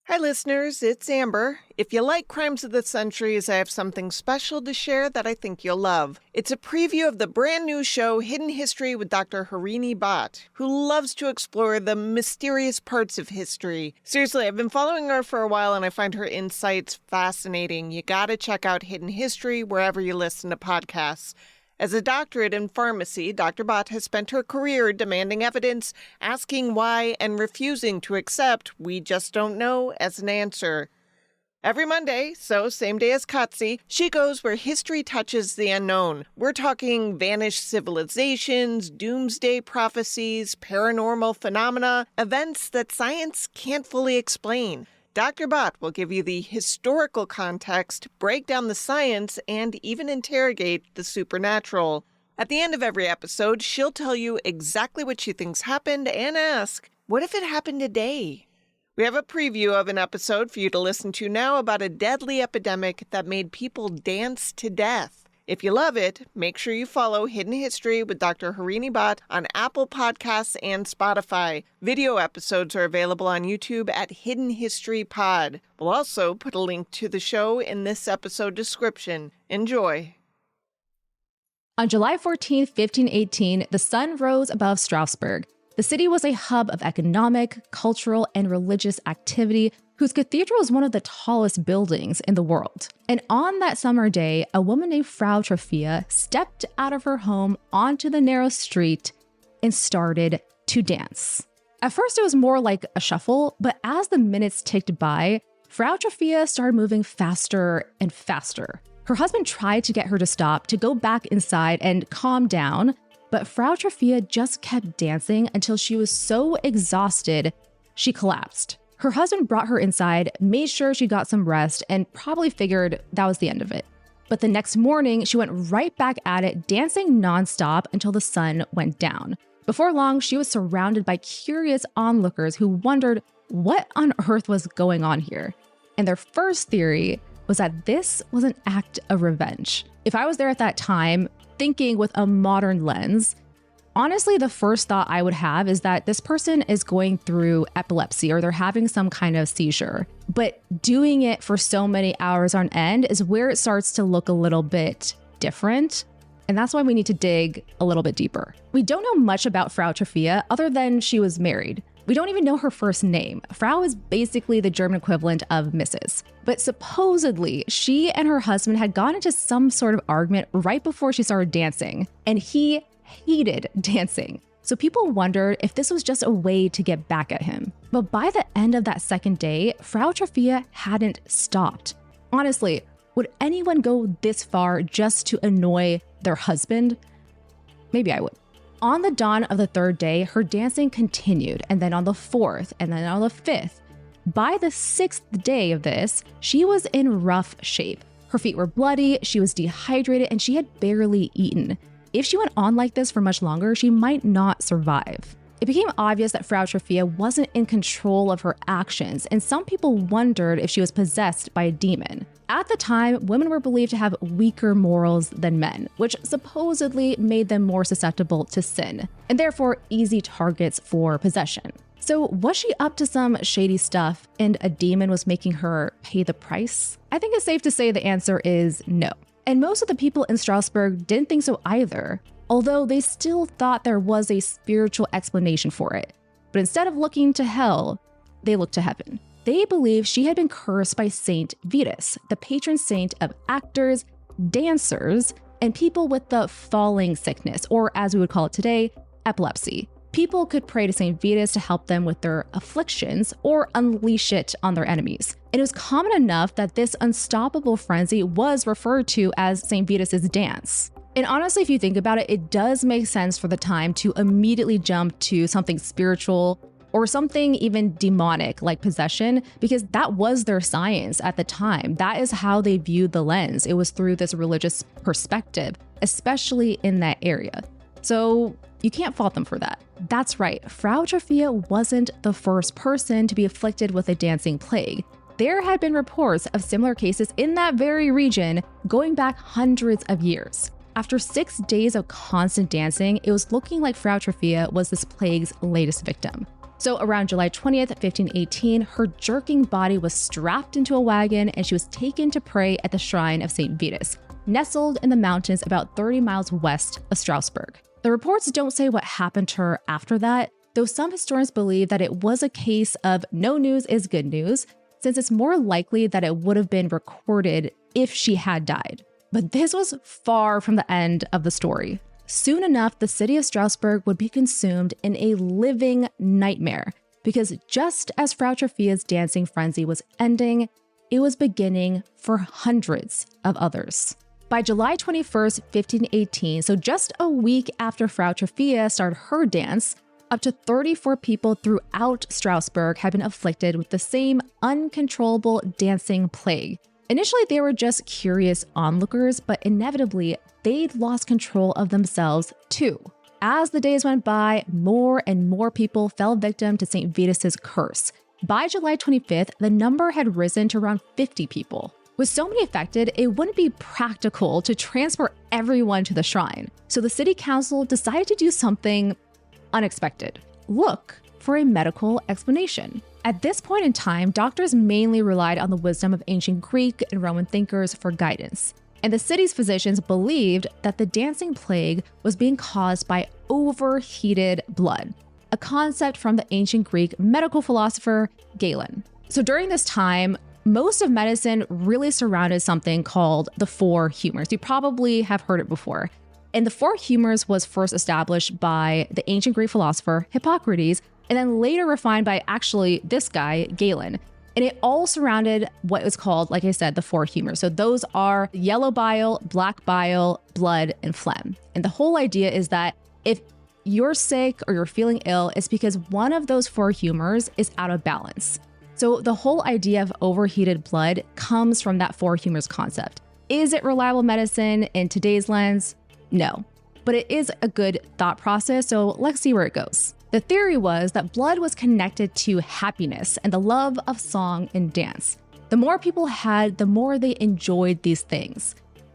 Hi, listeners. It's Amber. If you like Crimes of the Centuries, I have something special to share that I think you'll love. It's a preview of the brand new show, Hidden History with Dr. Harini Bhat, who loves to explore the mysterious parts of history. Seriously, I've been following her for a while, and I find her insights fascinating. You gotta check out Hidden History wherever you listen to podcasts. As a doctorate in pharmacy, Dr. Bhat has spent her career demanding evidence, asking why, and refusing to accept "we just don't know" as an answer. Every Monday, so same day as Katsi, she goes where history touches the unknown. We're talking vanished civilizations, doomsday prophecies, paranormal phenomena, events that science can't fully explain. Dr. Bhat will give you the historical context, break down the science, and even interrogate the supernatural. At the end of every episode, she'll tell you exactly what she thinks happened and ask, what if it happened today? We have a preview of an episode for you to listen to now about a deadly epidemic that made people dance to death. If you love it, make sure you follow Hidden History with Dr. Harini Bhat on Apple Podcasts and Spotify. Video episodes are available on YouTube at Hidden History Pod. We'll also put a link to the show in this episode description. Enjoy. On July 14, 1518, the sun rose above Strasbourg. The city was a hub of economic, cultural, and religious activity, whose cathedral is one of the tallest buildings in the world. And on that summer day, a woman named Frau Trophia stepped out of her home onto the narrow street and started to dance. At first, it was more like a shuffle, but as the minutes ticked by, Frau Trophia started moving faster and faster. Her husband tried to get her to stop, to go back inside and calm down, but Frau Trophia just kept dancing until she was so exhausted, she collapsed. Her husband brought her inside, made sure she got some rest, and probably figured that was the end of it. But the next morning, she went right back at it, dancing nonstop until the sun went down. Before long, she was surrounded by curious onlookers who wondered what on earth was going on here. And their first theory was that this was an act of revenge. If I was there at that time, thinking with a modern lens, honestly, the first thought I would have is that this person is going through epilepsy or they're having some kind of seizure. But doing it for so many hours on end is where it starts to look a little bit different. And that's why we need to dig a little bit deeper. We don't know much about Frau Trophia other than she was married. We don't even know her first name. Frau is basically the German equivalent of Mrs. But supposedly, she and her husband had gone into some sort of argument right before she started dancing, and he hated dancing. So people wondered if this was just a way to get back at him. But by the end of that second day, Frau Trophia hadn't stopped. Honestly, would anyone go this far just to annoy their husband? Maybe I would. On the dawn of the third day, her dancing continued, and then on the fourth, and then on the fifth. By the sixth day of this, she was in rough shape. Her feet were bloody, she was dehydrated, and she had barely eaten. If she went on like this for much longer, she might not survive. It became obvious that Frau Trophia wasn't in control of her actions, and some people wondered if she was possessed by a demon. At the time, women were believed to have weaker morals than men, which supposedly made them more susceptible to sin, and therefore easy targets for possession. So was she up to some shady stuff and a demon was making her pay the price? I think it's safe to say the answer is no. And most of the people in Strasbourg didn't think so either, although they still thought there was a spiritual explanation for it. But instead of looking to hell, they looked to heaven. They believed she had been cursed by Saint Vitus, the patron saint of actors, dancers, and people with the falling sickness, or as we would call it today, epilepsy. People could pray to Saint Vitus to help them with their afflictions or unleash it on their enemies. It was common enough that this unstoppable frenzy was referred to as Saint Vitus's dance. And honestly, if you think about it, it does make sense for the time to immediately jump to something spiritual or something even demonic like possession, because that was their science at the time. That is how they viewed the lens. It was through this religious perspective, especially in that area. So you can't fault them for that. That's right, Frau Trophia wasn't the first person to be afflicted with a dancing plague. There had been reports of similar cases in that very region going back hundreds of years. After 6 days of constant dancing, it was looking like Frau Trophia was this plague's latest victim. So around July 20th, 1518, her jerking body was strapped into a wagon and she was taken to pray at the shrine of St. Vitus, nestled in the mountains about 30 miles west of Strasbourg. The reports don't say what happened to her after that, though some historians believe that it was a case of no news is good news, since it's more likely that it would have been recorded if she had died. But this was far from the end of the story. Soon enough, the city of Strasbourg would be consumed in a living nightmare, because just as Frau Trofea's dancing frenzy was ending, it was beginning for hundreds of others. By July 21st, 1518, so just a week after Frau Trofea started her dance, up to 34 people throughout Strasbourg had been afflicted with the same uncontrollable dancing plague. Initially, they were just curious onlookers, but inevitably, they'd lost control of themselves too. As the days went by, more and more people fell victim to St. Vitus's curse. By July 25th, the number had risen to around 50 people. With so many affected, it wouldn't be practical to transport everyone to the shrine. So the city council decided to do something unexpected. Look for a medical explanation. At this point in time, doctors mainly relied on the wisdom of ancient Greek and Roman thinkers for guidance. And the city's physicians believed that the dancing plague was being caused by overheated blood, a concept from the ancient Greek medical philosopher Galen. So during this time, most of medicine really surrounded something called the four humors. You probably have heard it before. And the four humors was first established by the ancient Greek philosopher Hippocrates, and then later refined by actually this guy, Galen. And it all surrounded what was called, like I said, the four humors. So those are yellow bile, black bile, blood, and phlegm. And the whole idea is that if you're sick or you're feeling ill, it's because one of those four humors is out of balance. So the whole idea of overheated blood comes from that four humors concept. Is it reliable medicine in today's lens? No, but it is a good thought process, so let's see where it goes. The theory was that blood was connected to happiness and the love of song and dance. The more people had, the more they enjoyed these things.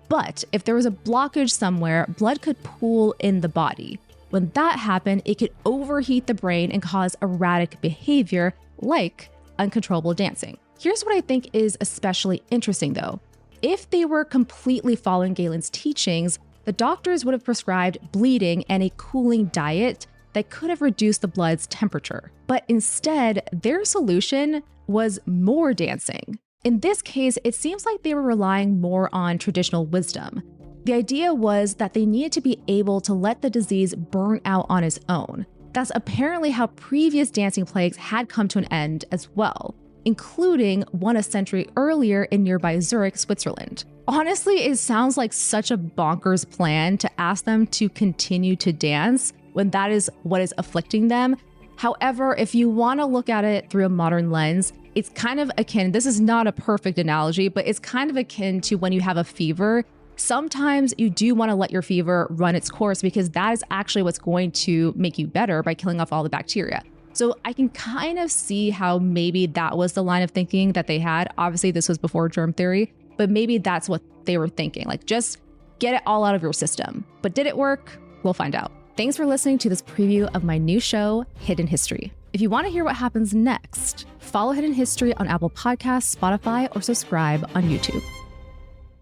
But if there was a blockage somewhere, blood could pool in the body. When that happened, it could overheat the brain and cause erratic behavior like uncontrollable dancing. Here's what I think is especially interesting though. If they were completely following Galen's teachings, the doctors would have prescribed bleeding and a cooling diet that could have reduced the blood's temperature. But instead, their solution was more dancing. In this case, it seems like they were relying more on traditional wisdom. The idea was that they needed to be able to let the disease burn out on its own. That's apparently how previous dancing plagues had come to an end as well, including one a century earlier in nearby Zurich, Switzerland. Honestly, it sounds like such a bonkers plan to ask them to continue to dance when that is what is afflicting them. However, if you want to look at it through a modern lens, it's kind of akin, this is not a perfect analogy, but it's kind of akin to when you have a fever. Sometimes you do want to let your fever run its course because that is actually what's going to make you better by killing off all the bacteria. So I can kind of see how maybe that was the line of thinking that they had. Obviously, this was before germ theory, but maybe that's what they were thinking. Like, just get it all out of your system. But did it work? We'll find out. Thanks for listening to this preview of my new show, Hidden History. If you want to hear what happens next, follow Hidden History on Apple Podcasts, Spotify, or subscribe on YouTube.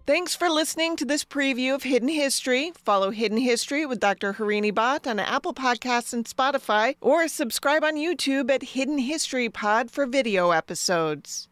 Thanks for listening to this preview of Hidden History. Follow Hidden History with Dr. Harini Bhat on Apple Podcasts and Spotify, or subscribe on YouTube at Hidden History Pod for video episodes.